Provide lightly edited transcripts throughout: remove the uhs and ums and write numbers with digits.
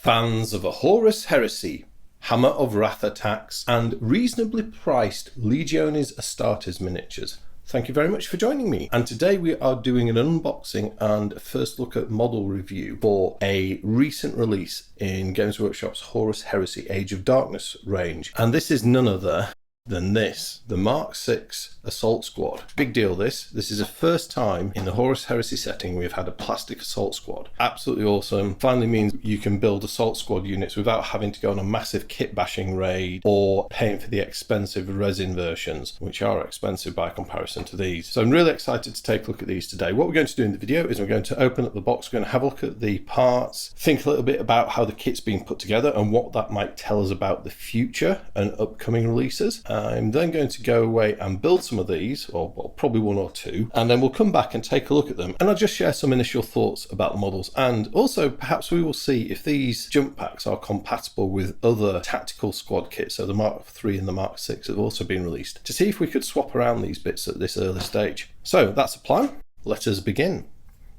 Fans of a Horus Heresy, Hammer of Wrath attacks, and reasonably priced Legiones Astartes miniatures, thank you very much for joining me. And today we are doing an unboxing and a first look at model review for a recent release in Games Workshop's Horus Heresy Age of Darkness range. And this is none other than this, the Mark VI Assault Squad. Big deal this. This is the first time in the Horus Heresy setting we've had a plastic Assault Squad. Absolutely awesome. Finally means you can build Assault Squad units without having to go on a massive kit bashing raid or paying for the expensive resin versions, which are expensive by comparison to these. So I'm really excited to take a look at these today. What we're going to do in the video is we're going to open up the box, we're going to have a look at the parts, think a little bit about how the kit's being put together and what that might tell us about the future and upcoming releases. I'm then going to go away and build some of these, or well, probably one or two, and then we'll come back and take a look at them. And I'll just share some initial thoughts about the models. And also, perhaps we will see if these jump packs are compatible with other tactical squad kits. So the Mark III and the Mark VI have also been released, to see if we could swap around these bits at this early stage. So that's a plan. Let us begin.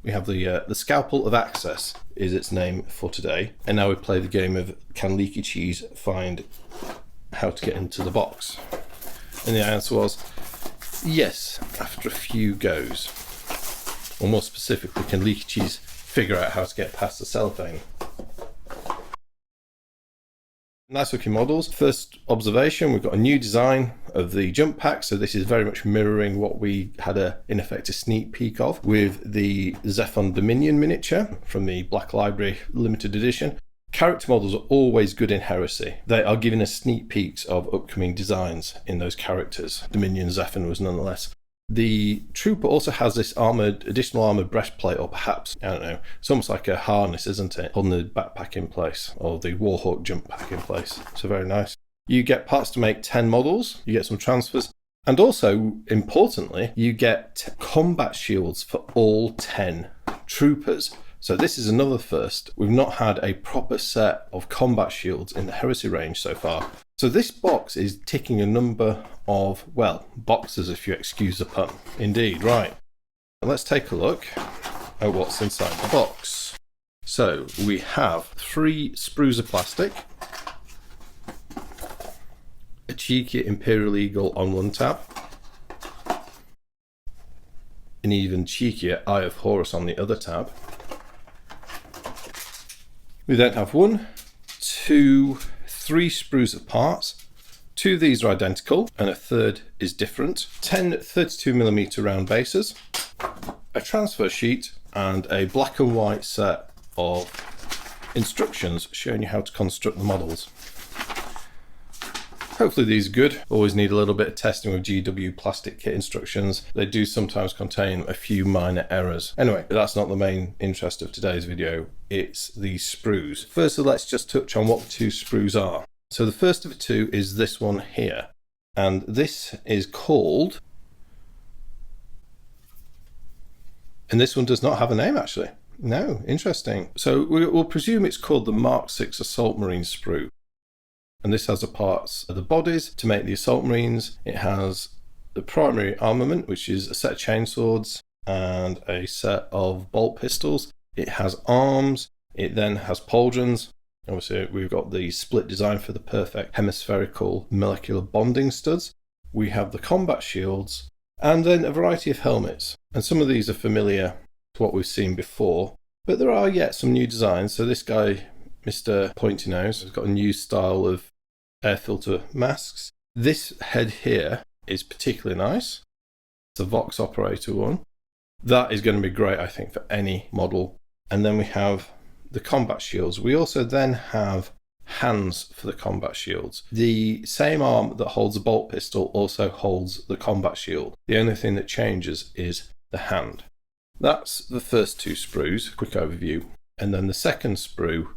We have the Scalpel of Access is its name for today. And now we play the game of can Leaky Cheese find how to get into the box? And the answer was yes, after a few goes. Or more specifically, can Leaky Cheese figure out how to get past the cellophane? Nice looking models. First observation, we've got a new design of the jump pack. So this is very much mirroring what we had in effect a sneak peek of with the Zephon Dominion miniature from the Black Library limited edition. Character models are always good in Heresy. They are giving us sneak peeks of upcoming designs in those characters. Dominion Zephon was nonetheless. The Trooper also has this additional armored breastplate, or perhaps, I don't know, it's almost like a harness, isn't it? Holding the backpack in place, or the Warhawk jump pack in place. So very nice. You get parts to make 10 models, you get some transfers, and also, importantly, you get combat shields for all 10 Troopers. So this is another first. We've not had a proper set of combat shields in the Heresy range so far. So this box is ticking a number of, well, boxes if you excuse the pun. Indeed, right. Let's take a look at what's inside the box. So we have 3 sprues of plastic, a cheeky Imperial Eagle on one tab, an even cheekier Eye of Horus on the other tab. We then have 1, 2, 3 sprues of parts. 2 of these are identical and a third is different. 10 32mm round bases, a transfer sheet, and a black and white set of instructions showing you how to construct the models. Hopefully these are good. Always need a little bit of testing with GW plastic kit instructions. They do sometimes contain a few minor errors. Anyway, that's not the main interest of today's video. It's the sprues. Firstly, let's just touch on what the 2 sprues are. So the first of the 2 is this one here. And this is called... And this one does not have a name actually. No, interesting. So we'll presume it's called the Mark VI Assault Marine sprue. And this has the parts of the bodies to make the Assault Marines. It has the primary armament, which is a set of chainswords and a set of bolt pistols. It has arms. It then has pauldrons. Obviously, we've got the split design for the perfect hemispherical molecular bonding studs. We have the combat shields and then a variety of helmets. And some of these are familiar to what we've seen before, but there are yet some new designs. So this guy, Mr. Pointy Nose, has got a new style of air filter masks. This head here is particularly nice. It's a Vox operator one. That is going to be great, I think, for any model. And then we have the combat shields. We also then have hands for the combat shields. The same arm that holds a bolt pistol also holds the combat shield. The only thing that changes is the hand. That's the first 2 sprues, quick overview. And then the second sprue,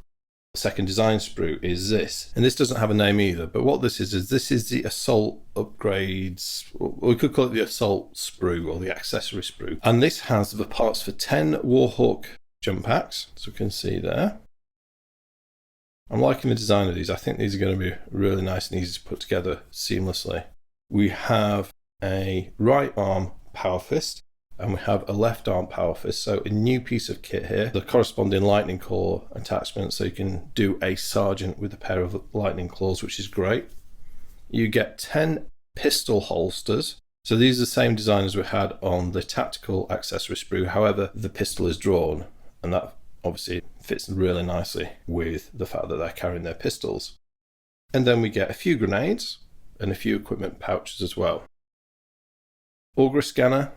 second design sprue, is this. And this doesn't have a name either, but what this is this is the Assault Upgrades, we could call it the Assault sprue or the accessory sprue. And this has the parts for 10 Warhawk jump packs, as we can see there. I'm liking the design of these. I think these are going to be really nice and easy to put together seamlessly. We have a right arm power fist, and we have a left arm power fist. So a new piece of kit here, the corresponding lightning claw attachment, so you can do a sergeant with a pair of lightning claws, which is great. You get 10 pistol holsters. So these are the same design as we had on the tactical accessory sprue. However, the pistol is drawn, and that obviously fits really nicely with the fact that they're carrying their pistols. And then we get a few grenades and a few equipment pouches as well. Auger scanner,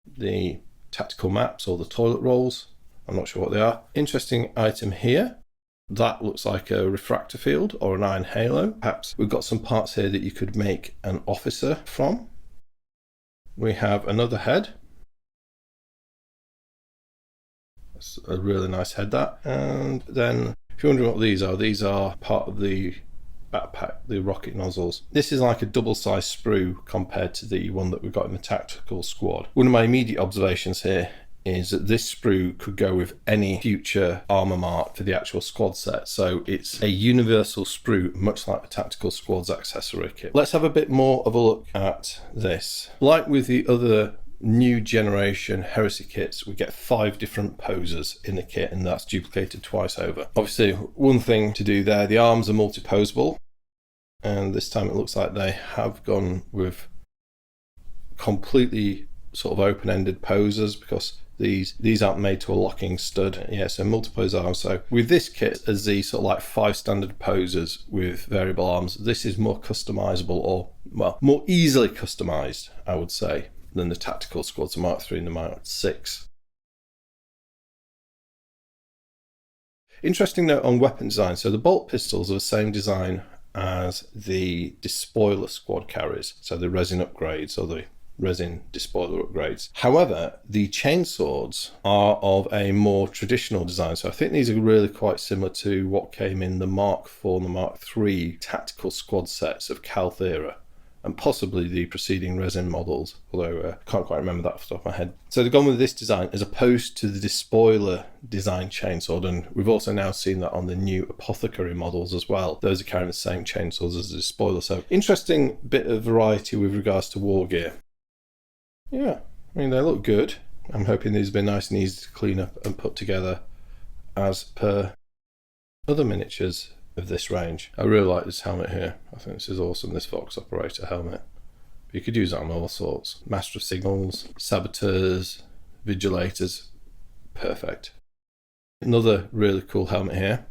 the tactical maps or the toilet rolls, I'm not sure what they are. Interesting item here. That looks like a refractor field or an iron halo. Perhaps we've got some parts here that you could make an officer from. We have another head. That's a really nice head, that. And then if you're wondering what these are part of the backpack, the rocket nozzles. This is like a double-sized sprue compared to the one that we've got in the tactical squad. One of my immediate observations here is that this sprue could go with any future armor mark for the actual squad set. So it's a universal sprue, much like the tactical squad's accessory kit. Let's have a bit more of a look at this. Like with the other new generation Heresy kits, we get 5 different poses in the kit, and that's duplicated twice over. Obviously, one thing to do there, the arms are multi-posable, and this time it looks like they have gone with completely sort of open-ended poses, because these aren't made to a locking stud. Yeah, so multi-pose arms. So with this kit, as the sort of like 5 standard poses with variable arms, this is more customizable, or well, more easily customized, I would say, than the tactical squads, the Mark III and the Mark VI. Interesting note on weapon design. So the bolt pistols are the same design as the despoiler squad carries, so the resin upgrades or the resin despoiler upgrades. However, the chainswords are of a more traditional design, so I think these are really quite similar to what came in the Mark IV and the Mark III tactical squad sets of Calth era, and possibly the preceding resin models, although I can't quite remember that off the top of my head. So they've gone with this design as opposed to the despoiler design chainsword, and we've also now seen that on the new apothecary models as well. Those are carrying the same chainswords as the despoiler, so interesting bit of variety with regards to war gear. Yeah, I mean, they look good. I'm hoping these have been nice and easy to clean up and put together as per other miniatures of this range. I really like this helmet here. I think this is awesome, this Vox Operator helmet. But you could use it on all sorts. Master of Signals, Saboteurs, Vigilators. Perfect. Another really cool helmet here.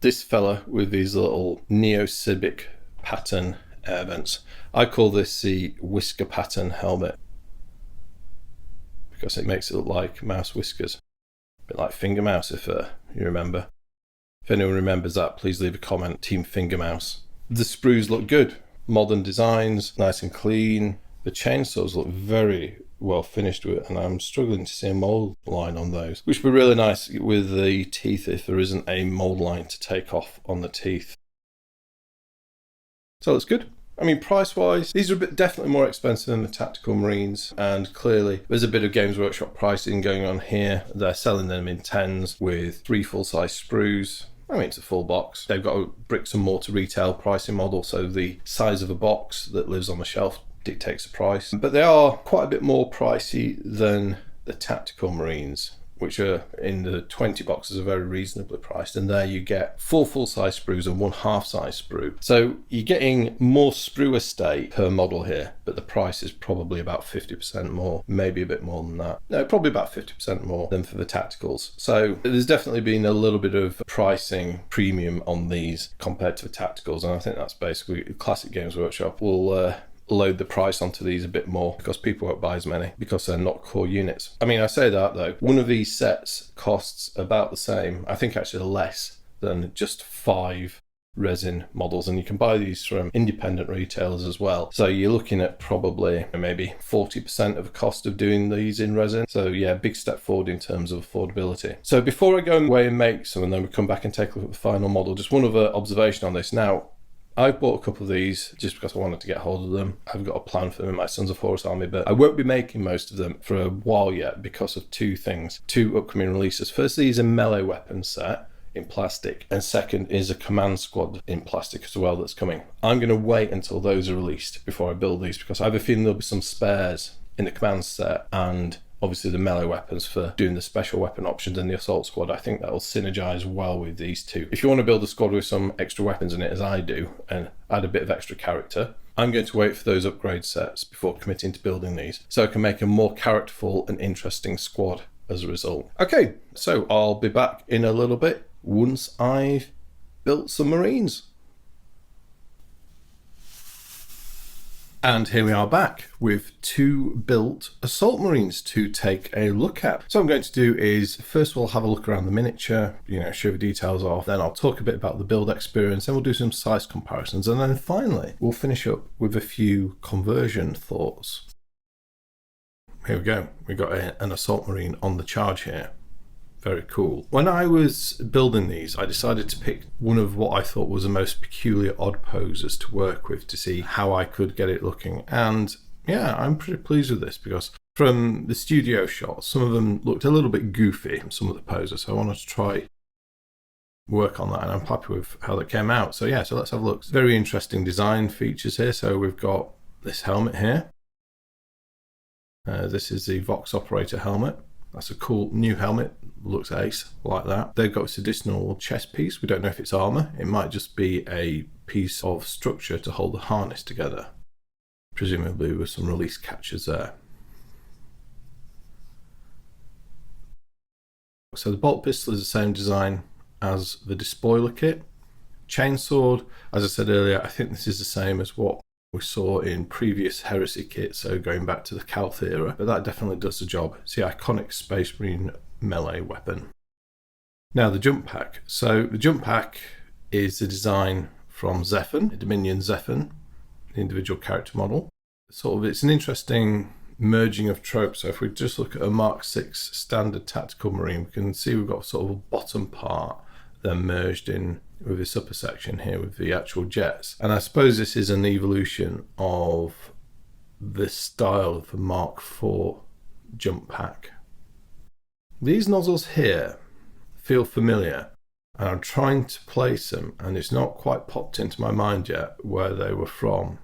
This fella with these little neo-civic pattern air vents. I call this the whisker pattern helmet, because it makes it look like mouse whiskers. A bit like Finger Mouse, if you remember. If anyone remembers that, please leave a comment. Team Finger Mouse. The sprues look good. Modern designs, nice and clean. The chainsaws look very well finished with it, and I'm struggling to see a mold line on those, which would be really nice with the teeth if there isn't a mold line to take off on the teeth. So that's good. I mean, price-wise, these are definitely more expensive than the Tactical Marines, and clearly there's a bit of Games Workshop pricing going on here. They're selling them in 10s with 3 full-size sprues. I mean, it's a full box. They've got a bricks and mortar retail pricing model, so the size of a box that lives on the shelf dictates the price. But they are quite a bit more pricey than the Tactical Marines, which are in the 20 boxes, are very reasonably priced, and there you get 4 full-size sprues and 1 half-size sprue. So you're getting more sprue estate per model here, but the price is probably about 50% more, maybe a bit more than that. No, probably about 50% more than for the tacticals. So there's definitely been a little bit of pricing premium on these compared to the tacticals, and I think that's basically Classic Games Workshop will load the price onto these a bit more because people won't buy as many because they're not core units. I mean, I say that though, one of these sets costs about the same, I think actually less than just 5 resin models, and you can buy these from independent retailers as well. So you're looking at probably maybe 40% of the cost of doing these in resin. So yeah, big step forward in terms of affordability. So before I go away and make some and then we come back and take a look at the final model, just one other observation on this. Now, I've bought a couple of these just because I wanted to get hold of them. I've got a plan for them in my Sons of Horus army, but I won't be making most of them for a while yet because of 2 things, 2 upcoming releases. Firstly is a melee weapon set in plastic, and second is a command squad in plastic as well that's coming. I'm going to wait until those are released before I build these because I have a feeling there'll be some spares in the command set, and obviously the melee weapons for doing the special weapon options in the assault squad. I think that'll synergize well with these two. If you want to build a squad with some extra weapons in it, as I do, and add a bit of extra character, I'm going to wait for those upgrade sets before committing to building these, so I can make a more characterful and interesting squad as a result. Okay, so I'll be back in a little bit once I've built some Marines. And here we are back with 2 built Assault Marines to take a look at. So what I'm going to do is, first of all, have a look around the miniature, show the details off, then I'll talk a bit about the build experience, then we'll do some size comparisons, and then finally, we'll finish up with a few conversion thoughts. Here we go, we got an Assault Marine on the charge here. Very cool. When I was building these, I decided to pick one of what I thought was the most peculiar odd poses to work with to see how I could get it looking. And yeah, I'm pretty pleased with this because from the studio shots, some of them looked a little bit goofy, some of the poses. So I wanted to try work on that, and I'm happy with how that came out. So yeah, so let's have a look. Very interesting design features here. So we've got this helmet here. This is the Vox Operator helmet. That's a cool new helmet, looks ace, like that. They've got this additional chest piece. We don't know if it's armor. It might just be a piece of structure to hold the harness together, presumably with some release catches there. So the bolt pistol is the same design as the despoiler kit. Chainsword, as I said earlier, I think this is the same as what we saw in previous Heresy kits, so going back to the Calth era, but that definitely does the job. It's the iconic Space Marine melee weapon. Now the jump pack. So the jump pack is the design from Zephan, Dominion Zephan, the individual character model. It's an interesting merging of tropes. So if we just look at a Mark 6 standard tactical Marine, we can see we've got sort of a bottom part then merged in with this upper section here with the actual jets. And I suppose this is an evolution of the style of the Mark 4 jump pack. These nozzles here feel familiar, and I'm trying to place them, and it's not quite popped into my mind yet where they were from,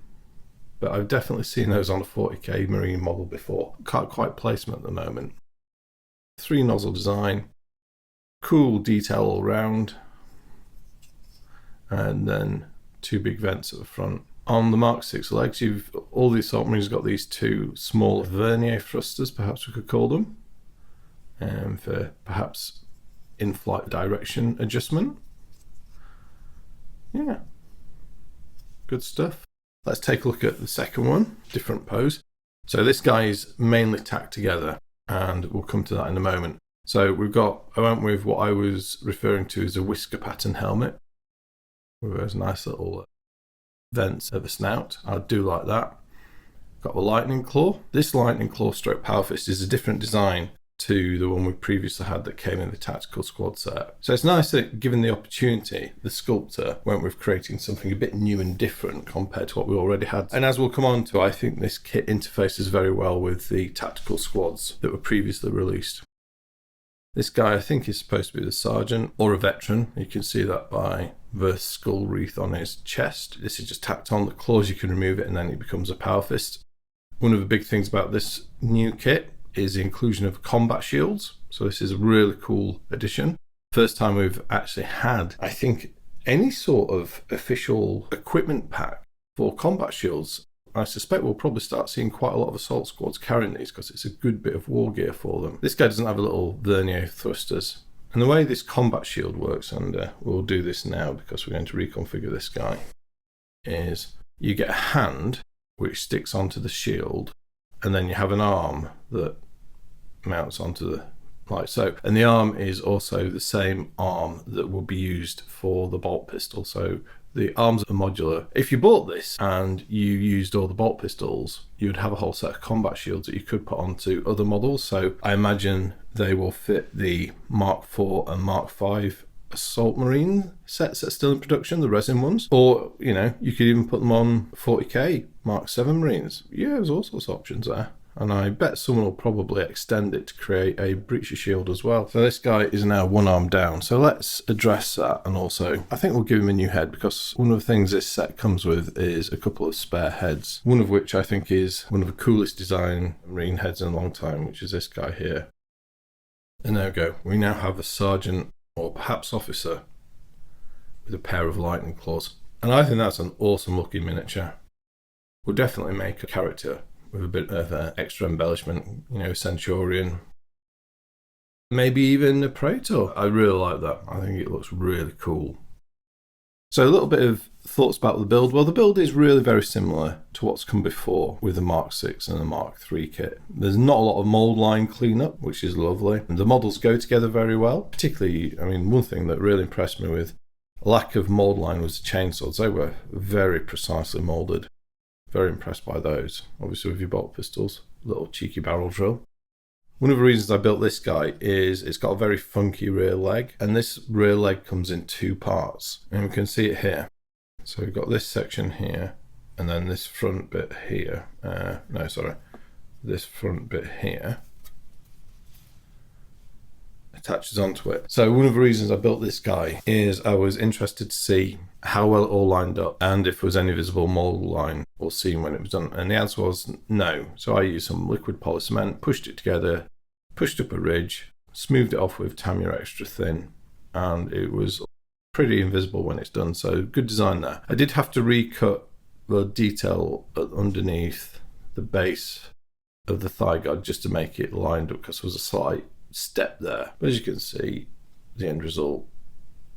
but I've definitely seen those on a 40k Marine model before. Can't quite place them at the moment. 3 nozzle design, cool detail all round, and then 2 big vents at the front. On the Mark 6 legs, all the Assault Marines got these 2 small vernier thrusters, perhaps we could call them, for perhaps in-flight direction adjustment. Yeah, good stuff. Let's take a look at the second one, different pose. So this guy is mainly tacked together, and we'll come to that in a moment. So I went with what I was referring to as a whisker pattern helmet, with those nice little vents at the snout. I do like that. Got the lightning claw. This lightning claw stroke power fist is a different design to the one we previously had that came in the tactical squad set. So it's nice that, given the opportunity, the sculptor went with creating something a bit new and different compared to what we already had. And as we'll come on to, I think this kit interfaces very well with the tactical squads that were previously released. This guy, I think, is supposed to be the sergeant or a veteran. You can see that by the skull wreath on his chest. This is just tacked on. The claws, you can remove it and then it becomes a power fist. One of the big things about this new kit is the inclusion of combat shields. So this is a really cool addition. First time we've actually had, I think, any sort of official equipment pack for combat shields. I suspect we'll probably start seeing quite a lot of assault squads carrying these because it's a good bit of war gear for them. This guy doesn't have a little vernier thrusters. And the way this combat shield works, and we'll do this now because we're going to reconfigure this guy, is you get a hand which sticks onto the shield, and then you have an arm that mounts onto the, like so. And the arm is also the same arm that will be used for the bolt pistol. So the arms are modular. If you bought this and you used all the bolt pistols, you would have a whole set of combat shields that you could put onto other models. So I imagine they will fit the Mark IV and Mark V Assault Marine sets that are still in production, the resin ones. Or, you could even put them on 40k Mark VII Marines. Yeah, there's all sorts of options there. and I bet someone will probably extend it to create a breacher shield as well. So this guy is now one arm down, so let's address that, and also I think we'll give him a new head, because one of the things this set comes with is a couple of spare heads, one of which I think is one of the coolest design Marine heads in a long time, which is this guy here. And there we go, we now have a sergeant or perhaps officer with a pair of lightning claws, and I think that's an awesome looking miniature. We'll definitely make a character with a bit of extra embellishment, you know, Centurion, maybe even a Praetor. I really like that. I think it looks really cool. So a little bit of thoughts about the build. Well, the build is really very similar to what's come before with the Mark 6 and the Mark 3 kit. There's not a lot of mold line cleanup, which is lovely. And the models go together very well. Particularly, I mean, one thing that really impressed me with lack of mold line was the chainswords. They were very precisely molded. Very impressed by those. Obviously with your bolt pistols, little cheeky barrel drill. One of the reasons I built this guy is it's got a very funky rear leg, and this rear leg comes in two parts, and we can see it here. So we've got this section here, and then this front bit here. This front bit here attaches onto it. So one of the reasons I built this guy is I was interested to see how well it all lined up and if there was any visible mold line or seam when it was done, and the answer was no. So I used some liquid poly cement, pushed it together, pushed up a ridge, smoothed it off with Tamiya extra thin, and it was pretty invisible when it's done. So good design there. I did have to recut the detail underneath the base of the thigh guard just to make it lined up, because there was a slight step there, but as you can see, the end result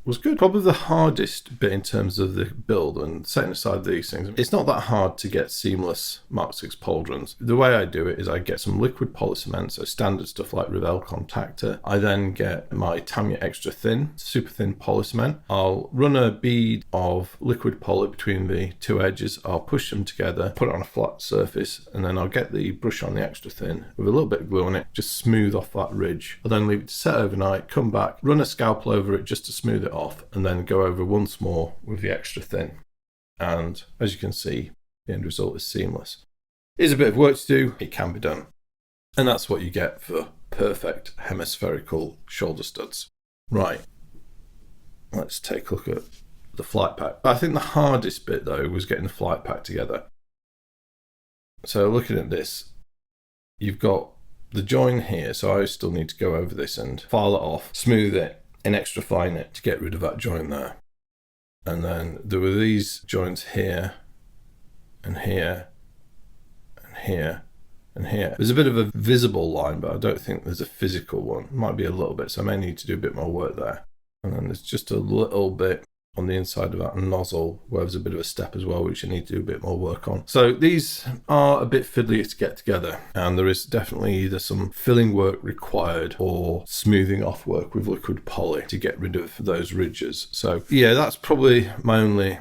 was good. Probably the hardest bit in terms of the build, and setting aside these things, it's not that hard to get seamless Mark 6 pauldrons. The way I do it is I get some liquid poly cement, so standard stuff like Revell Contactor. I then get my Tamiya extra thin, super thin poly cement. I'll run a bead of liquid poly between the two edges. I'll push them together, put it on a flat surface, and then I'll get the brush on the extra thin with a little bit of glue on it, just smooth off that ridge. I'll then leave it to set overnight, come back, run a scalpel over it just to smooth it off, and then go over once more with the extra thin. And as you can see, the end result is seamless. It is a bit of work to do, it can be done. And that's what you get for perfect hemispherical shoulder studs. Right, let's take a look at the flight pack. I think the hardest bit though was getting the flight pack together. So looking at this, you've got the join here, so I still need to go over this and file it off, smooth it, and extra fine it to get rid of that joint there. And then there were these joints here and here and here and here. There's a bit of a visible line, but I don't think there's a physical one. Might be a little bit, so I may need to do a bit more work there. And then there's just a little bit on the inside of that nozzle where there's a bit of a step as well, which I need to do a bit more work on. So these are a bit fiddly to get together, and there is definitely either some filling work required or smoothing off work with liquid poly to get rid of those ridges. So yeah, that's probably my only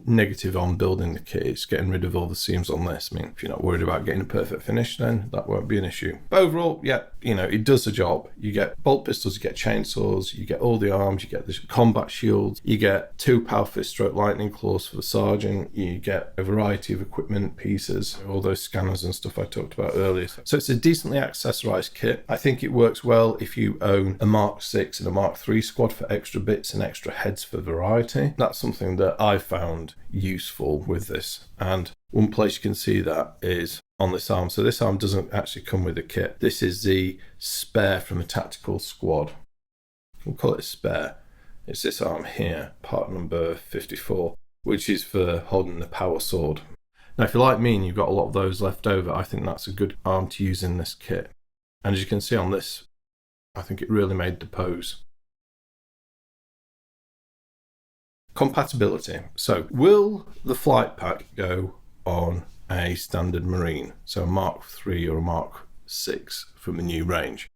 negative on building the kit, is getting rid of all the seams on this. I mean, if you're not worried about getting a perfect finish, then that won't be an issue. But overall, yeah, you know, it does the job. You get bolt pistols, you get chainsaws, you get all the arms, you get the combat shields, you get 2 power fist stroke lightning claws for the sergeant, you get a variety of equipment pieces, all those scanners and stuff I talked about earlier. So it's a decently accessorized kit. I think it works well if you own a Mark 6 and a Mark 3 squad for extra bits and extra heads for variety. That's something that I found useful with this, and one place you can see that is on this arm. So this arm doesn't actually come with a kit. This is the spare from a tactical squad. We'll call it a spare. It's this arm here, part number 54, which is for holding the power sword. Now, if you're like me and you've got a lot of those left over, I think that's a good arm to use in this kit. And as you can see on this, I think it really made the pose. Compatibility. So, will the flight pack go on a standard Marine? So a Mark 3 or a Mark 6 from the new range?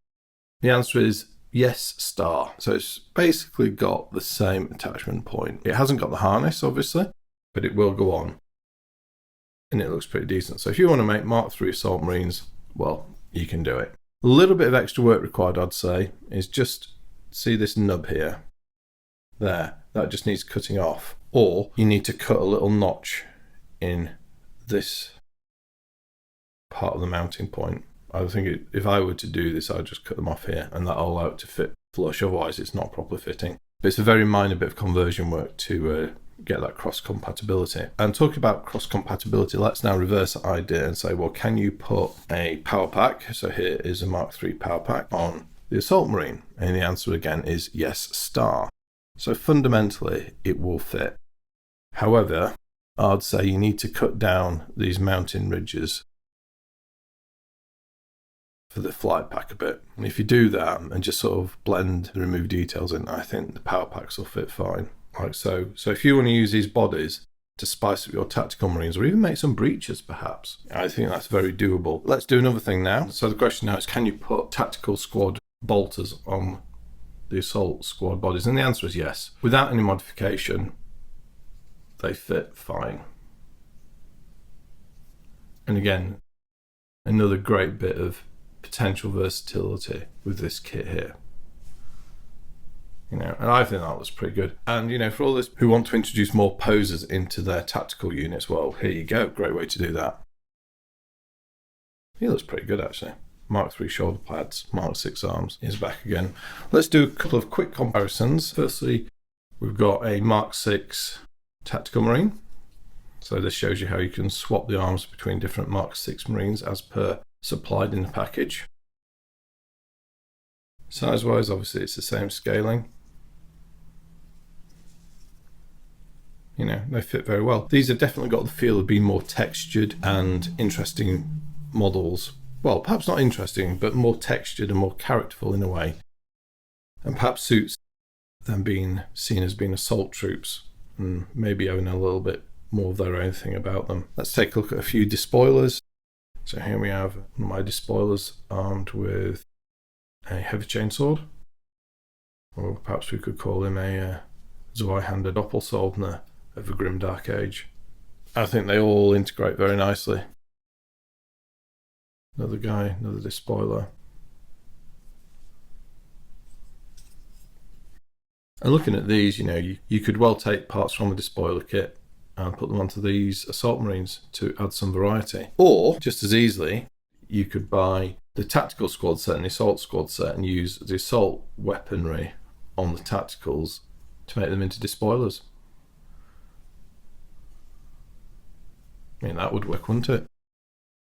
The answer is yes, star. So it's basically got the same attachment point. It hasn't got the harness, obviously, but it will go on. And it looks pretty decent. So if you want to make Mark 3 Assault Marines, well, you can do it. A little bit of extra work required, I'd say, is just see this nub here. There. That just needs cutting off. Or you need to cut a little notch in this part of the mounting point. I think if I were to do this, I'd just cut them off here and that all out to fit flush, otherwise it's not properly fitting. But it's a very minor bit of conversion work to get that cross compatibility. And talking about cross compatibility, let's now reverse that idea and say, well, can you put a power pack, so here is a Mark III power pack, on the Assault Marine? And the answer again is yes, star. So fundamentally it will fit. However, I'd say you need to cut down these mounting ridges for the flight pack a bit. And if you do that and just sort of blend the remove details in, I think the power packs will fit fine. Like so. So if you want to use these bodies to spice up your tactical marines, or even make some breaches perhaps, I think that's very doable. Let's do another thing now. So the question now is, can you put tactical squad bolters on the assault squad bodies? And the answer is yes. Without any modification, they fit fine. And again, another great bit of potential versatility with this kit here. And I think that looks pretty good. And for all those who want to introduce more posers into their tactical units, well, here you go. Great way to do that. He looks pretty good actually. Mark III shoulder pads, Mark VI arms. He's back again. Let's do a couple of quick comparisons. Firstly, we've got a Mark VI tactical marine. So this shows you how you can swap the arms between different Mark VI marines as per supplied in the package. Size wise, obviously it's the same scaling. They fit very well. These have definitely got the feel of being more textured and interesting models. Well, perhaps not interesting, but more textured and more characterful in a way. And perhaps suits them being seen as being assault troops and maybe having a little bit more of their own thing about them. Let's take a look at a few despoilers. So here we have one of my despoilers armed with a heavy chainsword. Or perhaps we could call him a Zweihander Doppelsoldner of the Grim Dark Age. I think they all integrate very nicely. Another guy, another despoiler. And looking at these, you could well take parts from the despoiler kit and put them onto these assault marines to add some variety. Or, just as easily, you could buy the tactical squad set and the assault squad set and use the assault weaponry on the tacticals to make them into despoilers. That would work, wouldn't it?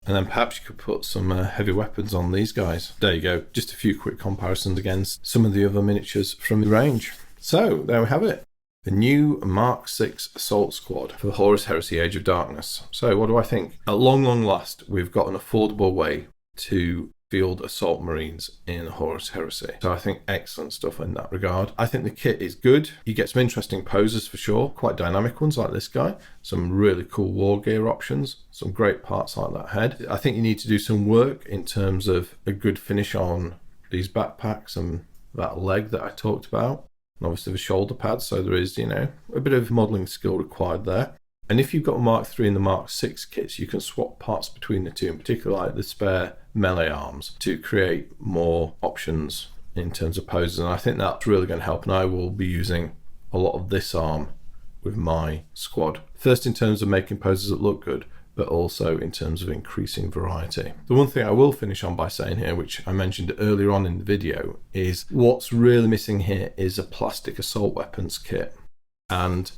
And then perhaps you could put some heavy weapons on these guys. There you go. Just a few quick comparisons against some of the other miniatures from the range. So, there we have it. The new Mark VI Assault Squad for the Horus Heresy Age of Darkness. So, what do I think? At long, long last, we've got an affordable way to field assault marines in Horus Heresy. So I think excellent stuff in that regard. I think the kit is good. You get some interesting poses for sure, quite dynamic ones like this guy, some really cool war gear options, some great parts like that head. I think you need to do some work in terms of a good finish on these backpacks and that leg that I talked about, and obviously the shoulder pads, so there is, a bit of modelling skill required there. And if you've got a Mark III and the Mark VI kits, you can swap parts between the two, in particular like the spare melee arms, to create more options in terms of poses. And I think that's really going to help. And I will be using a lot of this arm with my squad. First in terms of making poses that look good, but also in terms of increasing variety. The one thing I will finish on by saying here, which I mentioned earlier on in the video, is what's really missing here is a plastic assault weapons kit. And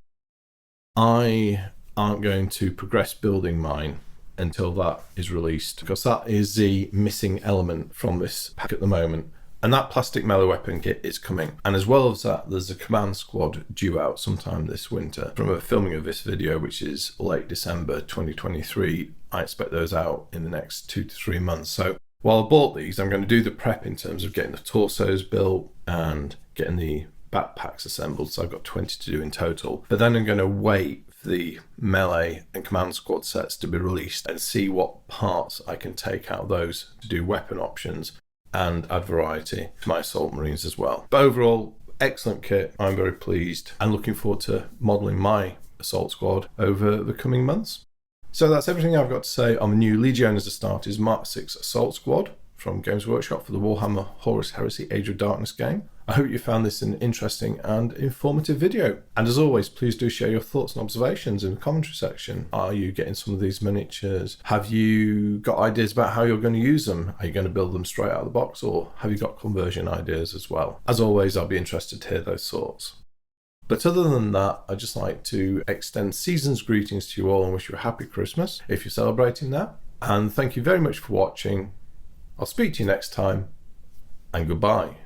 I aren't going to progress building mine until that is released, because that is the missing element from this pack at the moment. And that plastic melee weapon kit is coming. And as well as that, there's a command squad due out sometime this winter. From a filming of this video, which is late December 2023, I expect those out in the next 2 to 3 months. So while I bought these, I'm going to do the prep in terms of getting the torsos built and getting the backpacks assembled. So I've got 20 to do in total. But then I'm going to wait the melee and command squad sets to be released and see what parts I can take out of those to do weapon options and add variety to my assault marines as well. But overall, excellent kit. I'm very pleased and looking forward to modelling my assault squad over the coming months. So that's everything I've got to say on the new Legiones Astartes Mark VI Assault Squad from Games Workshop for the Warhammer Horus Heresy Age of Darkness game. I hope you found this an interesting and informative video. And as always, please do share your thoughts and observations in the commentary section. Are you getting some of these miniatures? Have you got ideas about how you're going to use them? Are you going to build them straight out of the box, or have you got conversion ideas as well? As always, I'll be interested to hear those thoughts. But other than that, I'd just like to extend season's greetings to you all and wish you a happy Christmas if you're celebrating that. And thank you very much for watching. I'll speak to you next time, and goodbye.